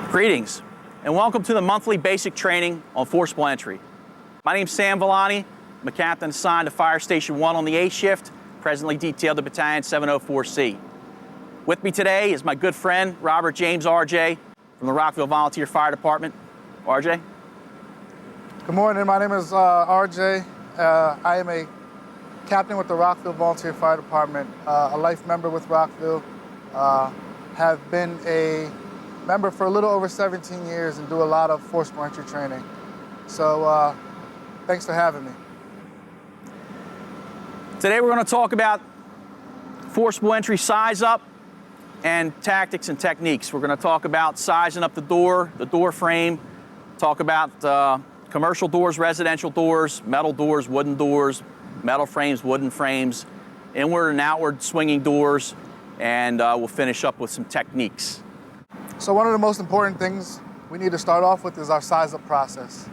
Greetings, and welcome to the monthly basic training on forcible entry. My name's Sam Villiani. I'm a captain assigned to Fire Station 1 on the A shift, presently detailed to Battalion 704C. With me today is my good friend, Robert James RJ, from the Rockville Volunteer Fire Department. RJ? Good morning, my name is RJ. I am a captain with the Rockville Volunteer Fire Department, a life member with Rockville. Have been a member for a little over 17 years and do a lot of forcible entry training. So thanks for having me. Today we're going to talk about forcible entry size up and tactics and techniques. We're going to talk about sizing up the door frame, talk about commercial doors, residential doors, metal doors, wooden doors, metal frames, wooden frames, inward and outward swinging doors, and we'll finish up with some techniques. So one of the most important things we need to start off with is our size up process.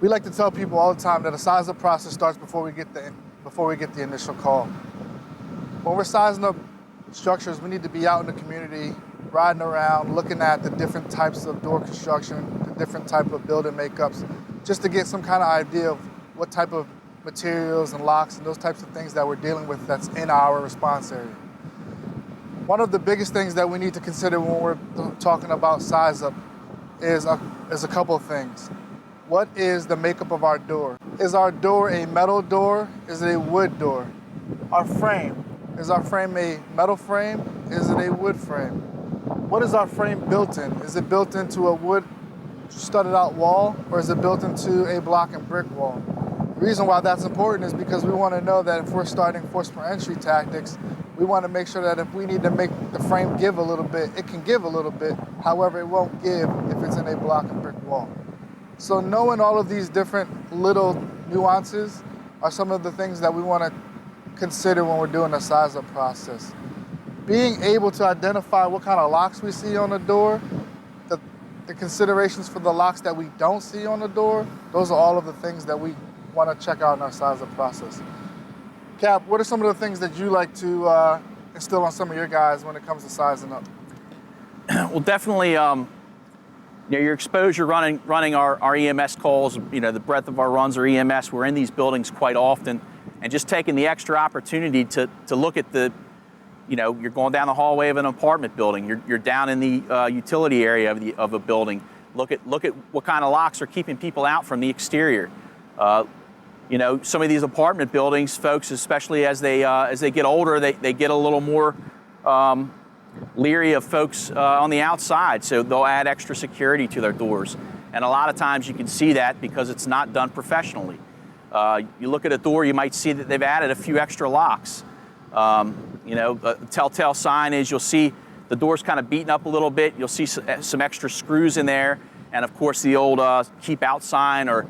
We like to tell people all the time that a size up process starts before we get the initial call. When we're sizing up structures, we need to be out in the community, riding around, looking at the different types of door construction, the different type of building makeups, just to get some kind of idea of what type of materials and locks and those types of things that we're dealing with that's in our response area. One of the biggest things that we need to consider when we're talking about size up is a couple of things. What is the makeup of our door? Is our door a metal door? Is it a wood door? Our frame. Is our frame a metal frame? Is it a wood frame? What is our frame built in? Is it built into a wood studded out wall, or is it built into a block and brick wall? The reason why that's important is because we want to know that if we're starting forcible entry tactics, we want to make sure that if we need to make the frame give a little bit, it can give a little bit. However, it won't give if it's in a block and brick wall. So knowing all of these different little nuances are some of the things that we want to consider when we're doing the size up process. Being able to identify what kind of locks we see on the door, the considerations for the locks that we don't see on the door, those are all of the things that we want to check out in our size up process. Cap, what are some of the things that you like to instill on some of your guys when it comes to sizing up? Well, definitely, your exposure running our EMS calls, the breadth of our runs are EMS. We're in these buildings quite often, and just taking the extra opportunity to look at you're going down the hallway of an apartment building. You're down in the utility area of a building. Look at what kind of locks are keeping people out from the exterior. Some of these apartment buildings, folks, especially as they get older, they get a little more leery of folks on the outside, so they'll add extra security to their doors. And a lot of times you can see that because it's not done professionally. You look at a door, you might see that they've added a few extra locks. A telltale sign is you'll see the door's kind of beaten up a little bit. You'll see some extra screws in there, and of course the old keep out sign or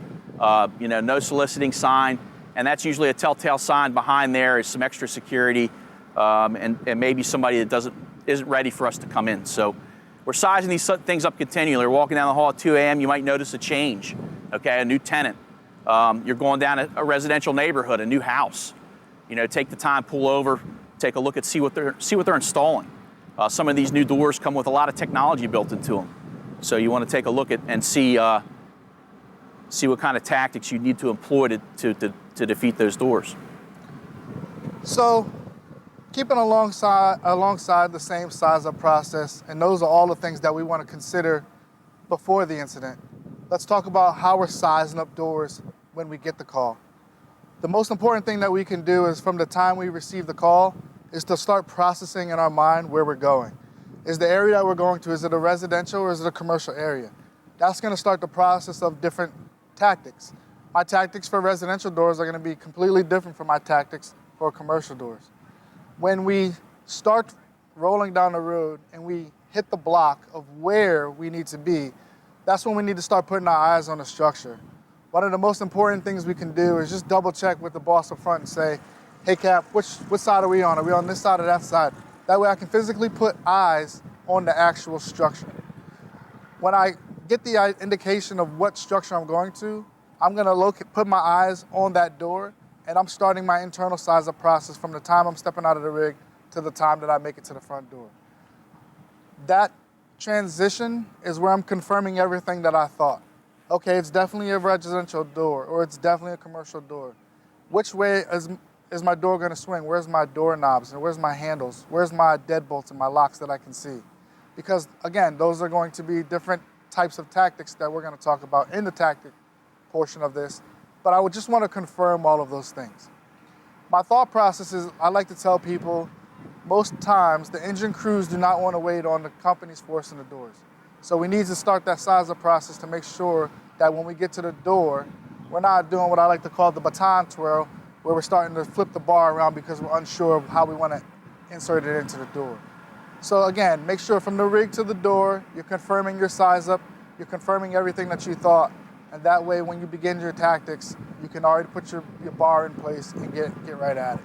no soliciting sign, and that's usually a telltale sign behind there is some extra security, and maybe somebody that isn't ready for us to come in. So we're sizing these things up continually. We're walking down the hall at 2 a.m., you might notice a change, okay, a new tenant. You're going down a residential neighborhood, a new house. Take the time, pull over, take a look at see what they're installing. Some of these new doors come with a lot of technology built into them, so you want to take a look at and see what kind of tactics you need to employ to defeat those doors. So, keeping alongside the same size up process, and those are all the things that we want to consider before the incident. Let's talk about how we're sizing up doors when we get the call. The most important thing that we can do is from the time we receive the call is to start processing in our mind where we're going. Is the area that we're going to, is it a residential or is it a commercial area? That's going to start the process of different tactics. My tactics for residential doors are going to be completely different from my tactics for commercial doors. When we start rolling down the road and we hit the block of where we need to be, that's when we need to start putting our eyes on the structure. One of the most important things we can do is just double check with the boss up front and say, hey Cap, which side are we on? Are we on this side or that side? That way I can physically put eyes on the actual structure. When I get the indication of what structure I'm going to, I'm gonna put my eyes on that door, and I'm starting my internal size up process from the time I'm stepping out of the rig to the time that I make it to the front door. That transition is where I'm confirming everything that I thought. Okay, it's definitely a residential door, or it's definitely a commercial door. Which way is my door gonna swing? Where's my door knobs, and where's my handles? Where's my deadbolts and my locks that I can see? Because again, those are going to be different types of tactics that we're gonna talk about in the tactic portion of this, but I would just wanna confirm all of those things. My thought process is, I like to tell people, most times the engine crews do not wanna wait on the companies forcing the doors. So we need to start that size-up process to make sure that when we get to the door, we're not doing what I like to call the baton twirl, where we're starting to flip the bar around because we're unsure of how we wanna insert it into the door. So again, make sure from the rig to the door, you're confirming your size up, you're confirming everything that you thought, and that way when you begin your tactics, you can already put your bar in place and get right at it.